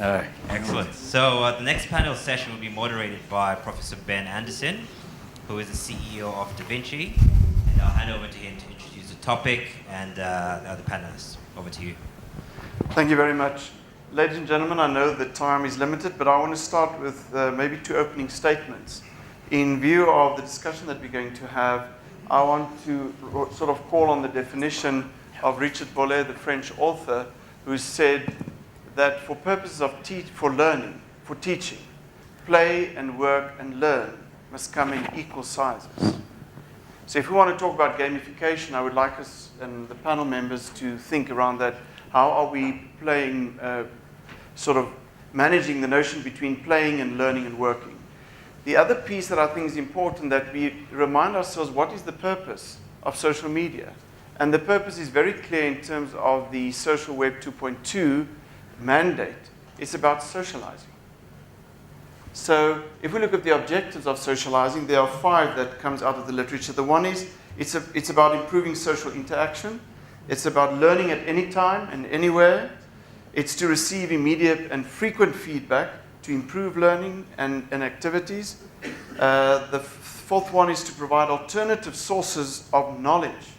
Excellent. So the next panel session will be moderated by Professor Ben Anderson, who is the CEO of DaVinci. And I'll hand over to him to introduce the topic and the other panelists. Over to you. Thank you very much. Ladies and gentlemen, I know that time is limited, but I want to start with maybe 2 opening statements. In view of the discussion that we're going to have, I want to sort of call on the definition of Richard Bolle, the French author, who said that for purposes of learning, for teaching, play and work and learn must come in equal sizes. So if we want to talk about gamification, I would like us and the panel members to think around that. How are we playing, sort of managing the notion between playing and learning and working? The other piece that I think is important, that we remind ourselves what is the purpose of social media. And the purpose is very clear in terms of the Social Web 2.2 mandate. It's about socializing. So if we look at the objectives of socializing, there are 5 that comes out of the literature. The one is, it's about improving social interaction. It's about learning at any time and anywhere. It's to receive immediate and frequent feedback to improve learning and activities. The 4th one is to provide alternative sources of knowledge.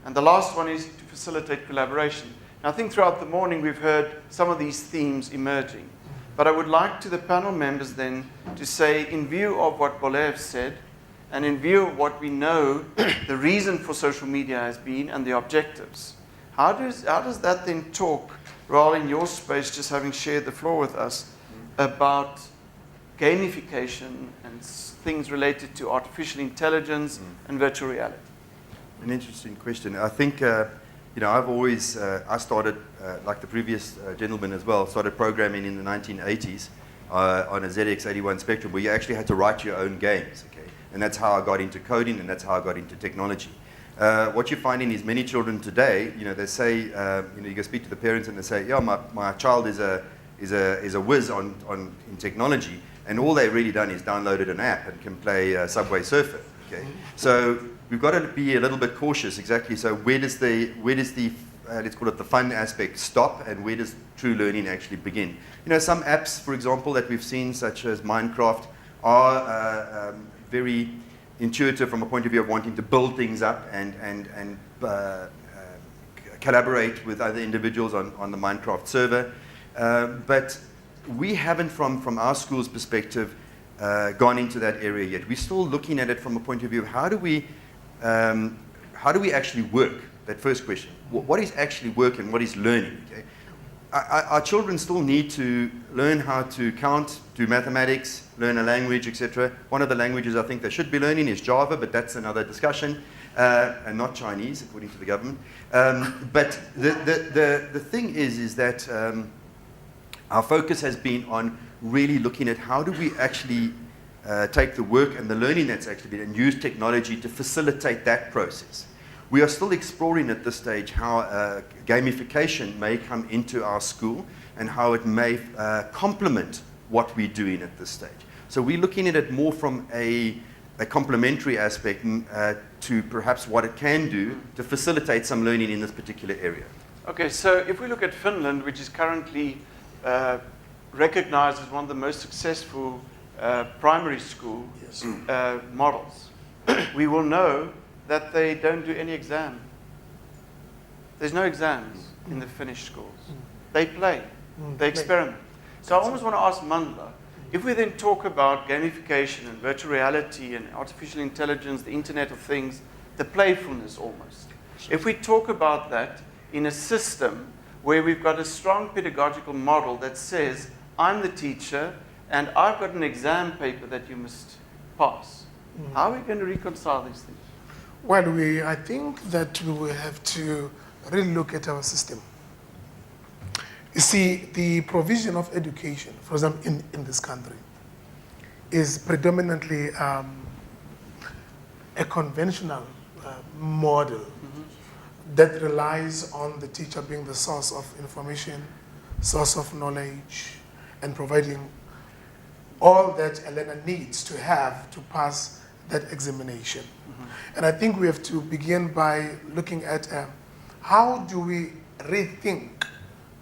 And the last one is to facilitate collaboration. And I think throughout the morning we've heard some of these themes emerging. But I would like to the panel members then to say, in view of what Bolle said, and in view of what we know the reason for social media has been and the objectives, how does that then talk, Raul, in your space, just having shared the floor with us, about gamification and things related to artificial intelligence and virtual reality? An interesting question. I think, I've always, I started, like the previous gentleman as well, started programming in the 1980s on a ZX81 Spectrum, where you actually had to write your own games, okay? And that's how I got into coding, and that's how I got into technology. What you're finding is many children today, they say, you go speak to the parents and they say, yeah, my child is a whiz in technology, and all they've really done is downloaded an app and can play Subway Surfer, okay? So we've got to be a little bit cautious, exactly. So where does the let's call it the fun aspect stop, and where does true learning actually begin? Some apps, for example, that we've seen, such as Minecraft, are very intuitive from a point of view of wanting to build things up and collaborate with other individuals on the Minecraft server. But we haven't, from our school's perspective, gone into that area yet. We're still looking at it from a point of view of how do we actually work? That first question. What is actually work and what is learning? Okay? Our children still need to learn how to count, do mathematics, learn a language, etc. One of the languages I think they should be learning is Java, but that's another discussion, and not Chinese, according to the government. But the thing is that our focus has been on really looking at how do we actually take the work and the learning that's actually been and use technology to facilitate that process. We are still exploring at this stage how gamification may come into our school and how it may complement what we're doing at this stage. So we're looking at it more from a complementary aspect to perhaps what it can do to facilitate some learning in this particular area. Okay, so if we look at Finland, which is currently recognized as one of the most successful primary school models, we will know that they don't do any exam. There's no exams in the Finnish schools. They play, they experiment. So I almost want to ask Mandla, if we then talk about gamification and virtual reality and artificial intelligence, the Internet of Things, the playfulness almost. If we talk about that in a system where we've got a strong pedagogical model that says, I'm the teacher and I've got an exam paper that you must pass, how are we going to reconcile these things? Well, I think that we will have to really look at our system. You see, the provision of education, for example, in this country, is predominantly a conventional model that relies on the teacher being the source of information, source of knowledge, and providing all that a learner needs to have to pass that examination. And I think we have to begin by looking at how do we rethink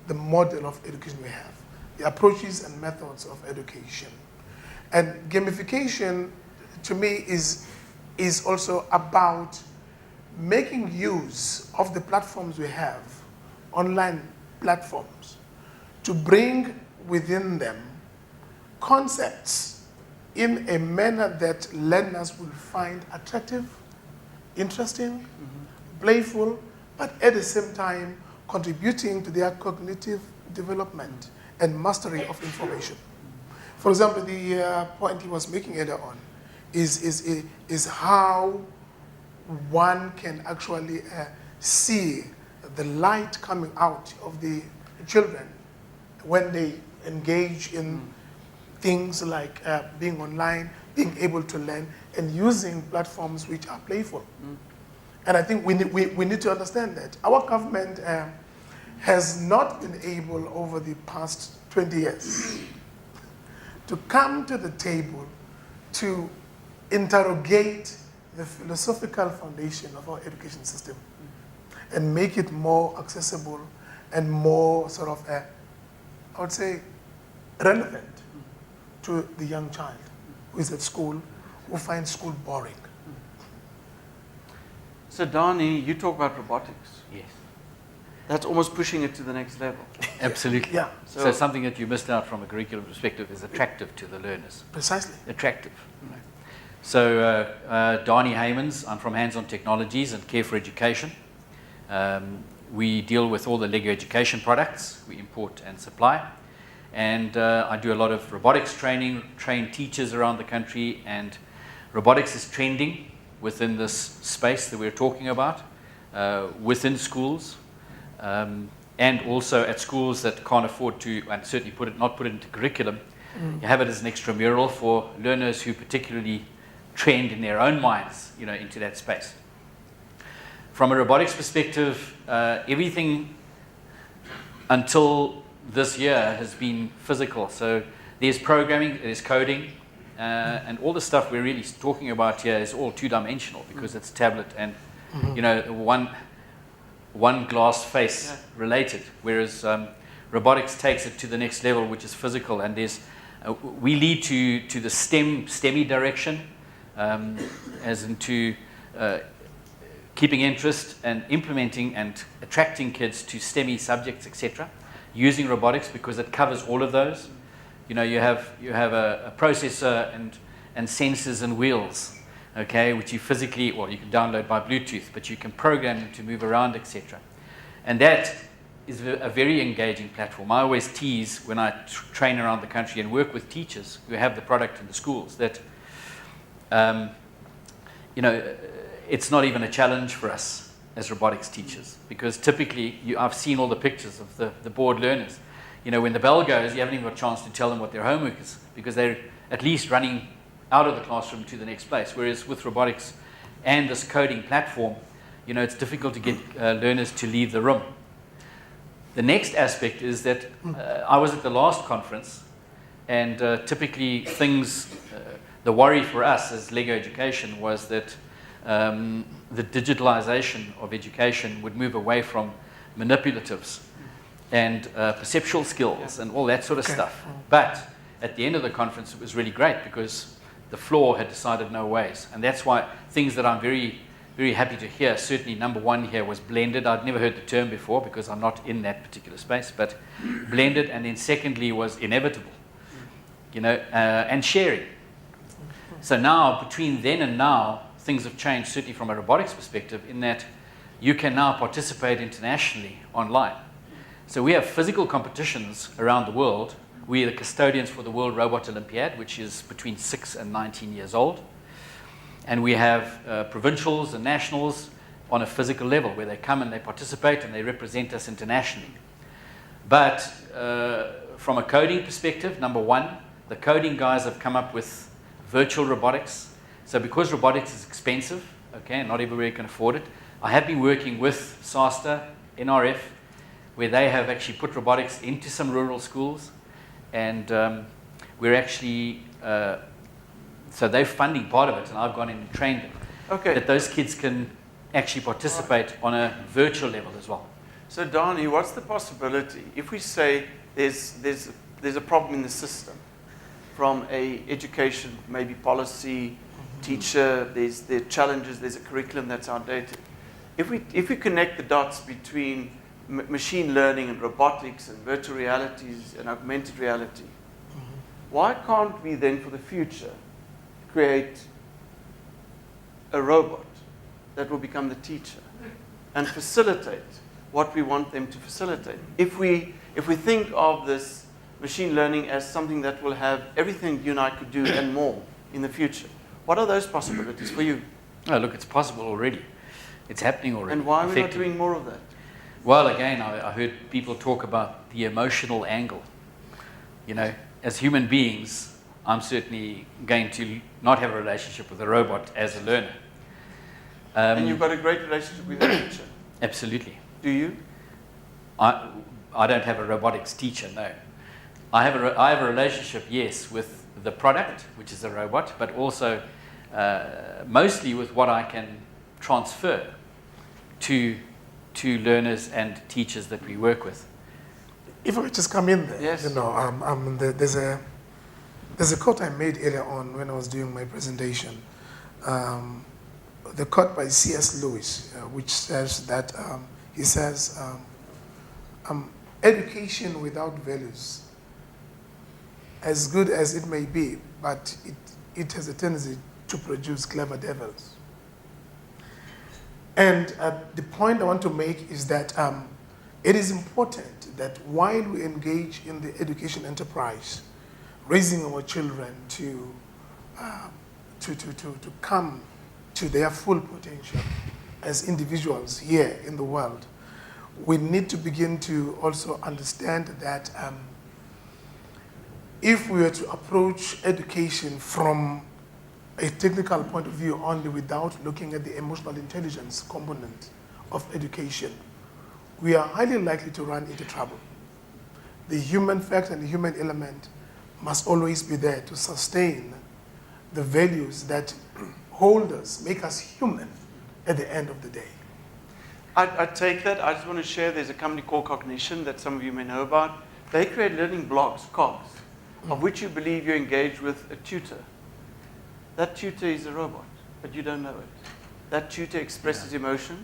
the model of education we have. the approaches and methods of education. And gamification, to me, is also about making use of the platforms we have, online platforms, to bring within them concepts in a manner that learners will find attractive, interesting, playful, but at the same time contributing to their cognitive development and mastery of information. For example, the point he was making earlier on is how one can actually see the light coming out of the children when they engage in things like being online, being able to learn, and using platforms which are playful. And I think we need to understand that. Our government has not been able over the past 20 years to come to the table to interrogate the philosophical foundation of our education system and make it more accessible and more sort of, I would say, relevant to the young child who is at school, who finds school boring. So Dani, you talk about robotics. Yes, That's almost pushing it to the next level. absolutely. Yeah, So something that you missed out from a curriculum perspective is attractive to the learners. precisely. Attractive. So Dani Haymans, I'm from Hands-On Technologies and Care for Education. We deal with all the Lego education products we import and supply. And I do a lot of robotics training, train teachers around the country, and robotics is trending within this space that we're talking about, within schools, and also at schools that can't afford to, and certainly not put it into curriculum. You have it as an extramural for learners who particularly trend in their own minds, into that space. From a robotics perspective, everything until this year has been physical. So there's programming, there's coding, and all the stuff we're really talking about here is all two-dimensional because it's tablet and one glass face related, whereas robotics takes it to the next level, which is physical. And there's we lead to the STEMmy direction, as into keeping interest and implementing and attracting kids to STEMmy subjects, etc., using robotics because it covers all of those. You have a processor and sensors and wheels, okay, which you physically, or you can download by Bluetooth, but you can program them to move around, etc. And that is a very engaging platform. I always tease when I train around the country and work with teachers who have the product in the schools that, it's not even a challenge for us as robotics teachers, because typically I've seen all the pictures of the bored learners. When the bell goes, you haven't even got a chance to tell them what their homework is because they're at least running out of the classroom to the next place. Whereas with robotics and this coding platform, it's difficult to get learners to leave the room. The next aspect is that I was at the last conference, and typically the worry for us as Lego Education was that the digitalization of education would move away from manipulatives and perceptual skills and all that sort of stuff. But at the end of the conference, it was really great because the floor had decided no ways. And that's why things that I'm very, very happy to hear, certainly number one here was blended. I'd never heard the term before because I'm not in that particular space, but blended. And then secondly was inevitable, and sharing. So now, between then and now, things have changed, certainly from a robotics perspective, in that you can now participate internationally online. So we have physical competitions around the world. We are the custodians for the World Robot Olympiad, which is between 6 and 19 years old. And we have provincials and nationals on a physical level where they come and they participate and they represent us internationally. But from a coding perspective, number one, the coding guys have come up with virtual robotics. So because robotics is expensive, okay, and not everywhere can afford it, I have been working with SASTA, NRF, where they have actually put robotics into some rural schools, and we're actually, so they're funding part of it, and I've gone in and trained them. Okay. That those kids can actually participate on a virtual level as well. So Dani, what's the possibility if we say there's there's a problem in the system. From a education, maybe policy, teacher, there are challenges, there's a curriculum that's outdated. If we connect the dots between machine learning and robotics and virtual realities and augmented reality, why can't we then for the future create a robot that will become the teacher and facilitate what we want them to facilitate? If we think of this machine learning as something that will have everything you and I could do and more in the future, what are those possibilities for you? Oh, look, it's possible already. It's happening already. And why are we not effectively. doing more of that? Well, again, I heard people talk about the emotional angle. You know, as human beings, I'm certainly going to not have a relationship with a robot as a learner. And you've got a great relationship with your teacher. Absolutely. Do you? I don't have a robotics teacher, no. I have a relationship, yes, with the product, which is a robot, but also mostly with what I can transfer to learners and teachers that we work with. If I could just come in there, Yes. you know, there's a quote I made earlier on when I was doing my presentation. The quote by C.S. Lewis, which says that he says, education without values, as good as it may be, but it has a tendency to produce clever devils. And the point I want to make is that it is important that while we engage in the education enterprise, raising our children to come to their full potential as individuals here in the world, we need to begin to also understand that if we were to approach education from a technical point of view only without looking at the emotional intelligence component of education, we are highly likely to run into trouble. The human factor and the human element must always be there to sustain the values that hold us, make us human at the end of the day. I take that. I just want to share, there's a company called Cognition that some of you may know about. They create learning blocks, cogs, of which you believe you're engaged with a tutor. That tutor is a robot, but you don't know it. That tutor expresses emotion.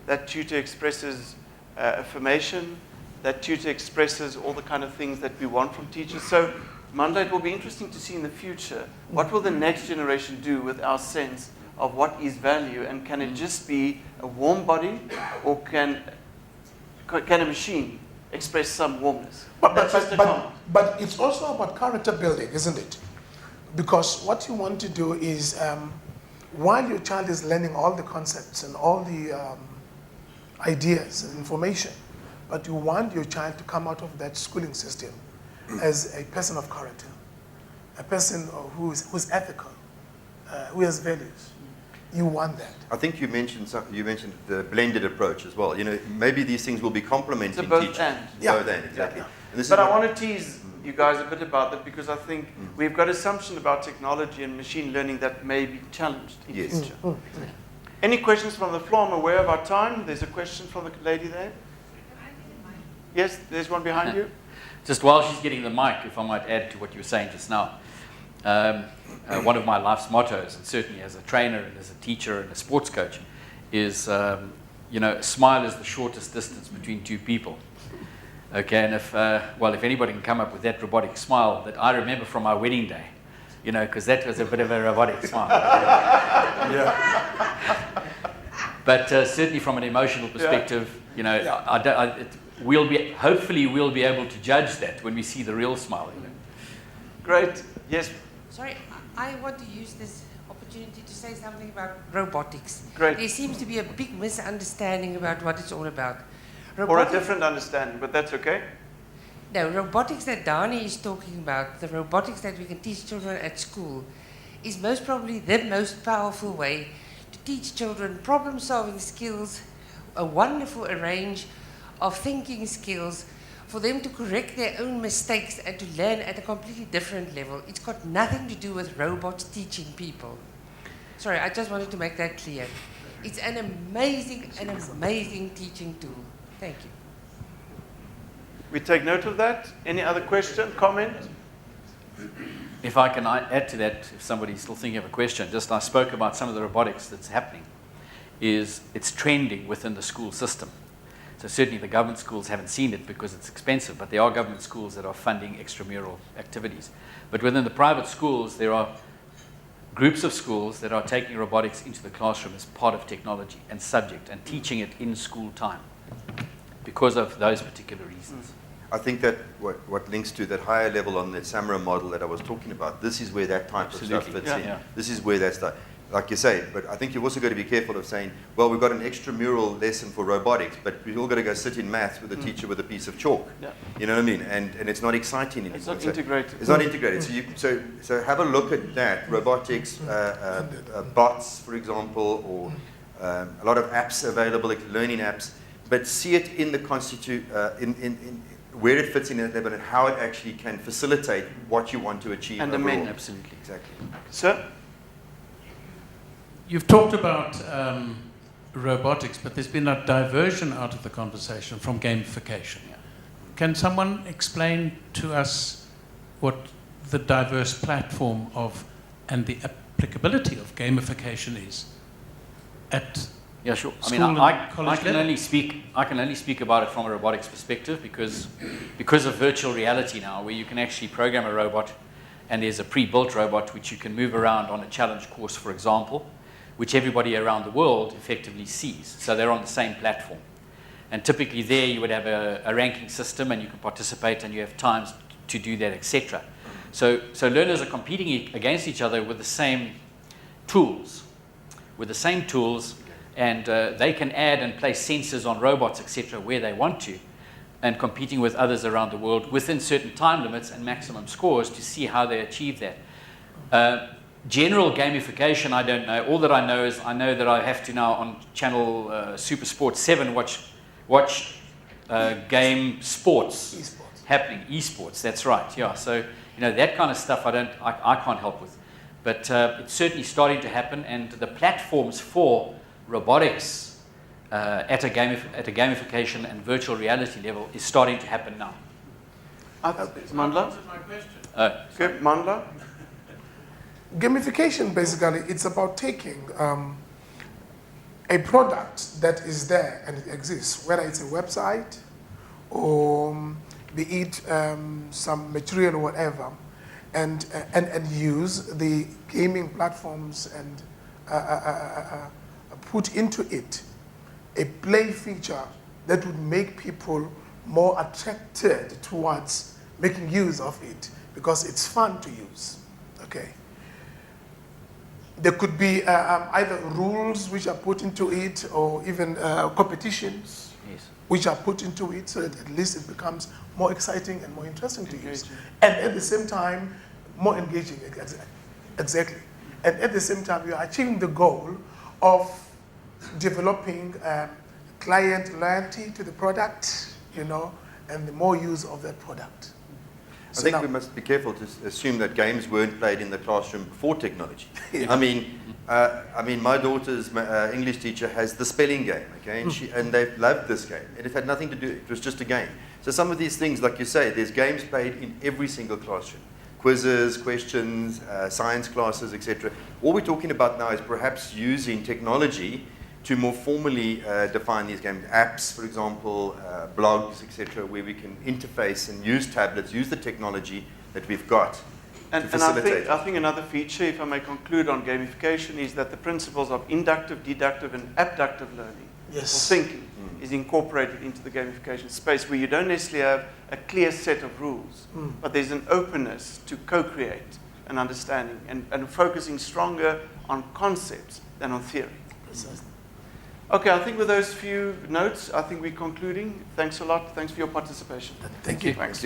That tutor expresses affirmation. That tutor expresses all the kind of things that we want from teachers. So, Monday, it will be interesting to see in the future, what will the next generation do with our sense of what is value, and can it just be a warm body, or can a machine express some warmness? But it's also about character building, isn't it? Because what you want to do is, while your child is learning all the concepts and all the ideas and information, but you want your child to come out of that schooling system as a person of character, a person who's ethical, who has values. You want that. I think you mentioned the blended approach as well. You know, maybe these things will be complementing It's a both teachers. and. Yeah. Both and, exactly. Yeah. And this But is I what- want to tease you guys a bit about that, because I think we've got assumption about technology and machine learning that may be challenged in the Yes. future. Any questions from the floor? I'm aware of our time. There's a question from the lady there. Yes, there's one behind you. Just while she's getting the mic, if I might add to what you were saying just now, one of my life's mottos, and certainly as a trainer and as a teacher and a sports coach, is, you know, a smile is the shortest distance between two people. Okay, and if anybody can come up with that robotic smile that I remember from our wedding day, you know, because that was a bit of a robotic smile. But certainly from an emotional perspective, you know, hopefully we'll be able to judge that when we see the real smile. You know? Great. Yes. Sorry, I want to use this opportunity to say something about robotics. Great. There seems to be a big misunderstanding about what it's all about. Or a different understanding, but that's okay. No, robotics that Dani is talking about, the robotics that we can teach children at school, is most probably the most powerful way to teach children problem-solving skills, a wonderful range of thinking skills, for them to correct their own mistakes and to learn at a completely different level. It's got nothing to do with robots teaching people. Sorry, I just wanted to make that clear. It's an amazing teaching tool. Thank you. We take note of that. Any other question, comment? If I can add to that, if somebody's still thinking of a question, just I spoke about some of the robotics that's happening, is it's trending within the school system. So certainly the government schools haven't seen it because it's expensive, but there are government schools that are funding extramural activities. But within the private schools, there are groups of schools that are taking robotics into the classroom as part of technology and subject and teaching it in school time because of those particular reasons. I think that what links to that higher level on that Samra model that I was talking about, this is where that type of stuff fits in. Yeah. This is where that's like you say, but I think you've also got to be careful of saying, well, we've got an extramural lesson for robotics, but we've all got to go sit in maths with a teacher with a piece of chalk. Yeah. You know what I mean? And it's not exciting anymore. It's not integrated. It's not integrated. So have a look at that. Robotics, bots, for example, or a lot of apps available, like learning apps, but see it in the in where it fits in that level and how it actually can facilitate what you want to achieve. And overall. amend. Absolutely, exactly. Sir? You've talked about robotics, but there's been a diversion out of the conversation from gamification. Can someone explain to us what the diverse platform of and the applicability of gamification is at Yeah, sure. I mean, school I and college can level? I can only speak about it from a robotics perspective because of virtual reality now, where you can actually program a robot, and there's a pre-built robot which you can move around on a challenge course, for example, which everybody around the world effectively sees. So they're on the same platform. And typically there you would have a ranking system and you can participate and you have times to do that, etc. So learners are competing against each other with the same tools. And they can add and place sensors on robots, etc., where they want to, and competing with others around the world within certain time limits and maximum scores to see how they achieve that. General gamification, I don't know. All that I know is I know that I have to now on channel Super Sport 7 watch game sports Esports. happening, esports. That's right. Yeah. So that kind of stuff I can't help with, but it's certainly starting to happen, and the platforms for robotics at a gamification and virtual reality level is starting to happen now. Mandla? Okay, Mandla? Gamification, basically, it's about taking a product that is there and it exists, whether it's a website or be it some material or whatever, and use the gaming platforms and put into it a play feature that would make people more attracted towards making use of it because it's fun to use. Okay. There could be either rules which are put into it or even competitions which are put into it so that at least it becomes more exciting and more interesting to use. And at the same time, more engaging, exactly. And at the same time, you are achieving the goal of developing client loyalty to the product, and the more use of that product. I think we must be careful to assume that games weren't played in the classroom before technology. Yeah. I mean, my daughter's English teacher has the spelling game, okay, and they loved this game, and it had nothing to do. It was just a game. So some of these things, like you say, there's games played in every single classroom, quizzes, questions, science classes, etc. All we're talking about now is perhaps using technology to more formally define these games, apps, for example, blogs, etc., where we can interface and use tablets, use the technology that we've got to facilitate. I think another feature, if I may conclude on gamification, is that the principles of inductive, deductive, and abductive learning, or thinking, is incorporated into the gamification space, where you don't necessarily have a clear set of rules, but there's an openness to co-create an understanding and focusing stronger on concepts than on theory. Precisely. Okay, I think with those few notes, I think we're concluding. Thanks a lot. Thanks for your participation. Thank you. Thanks.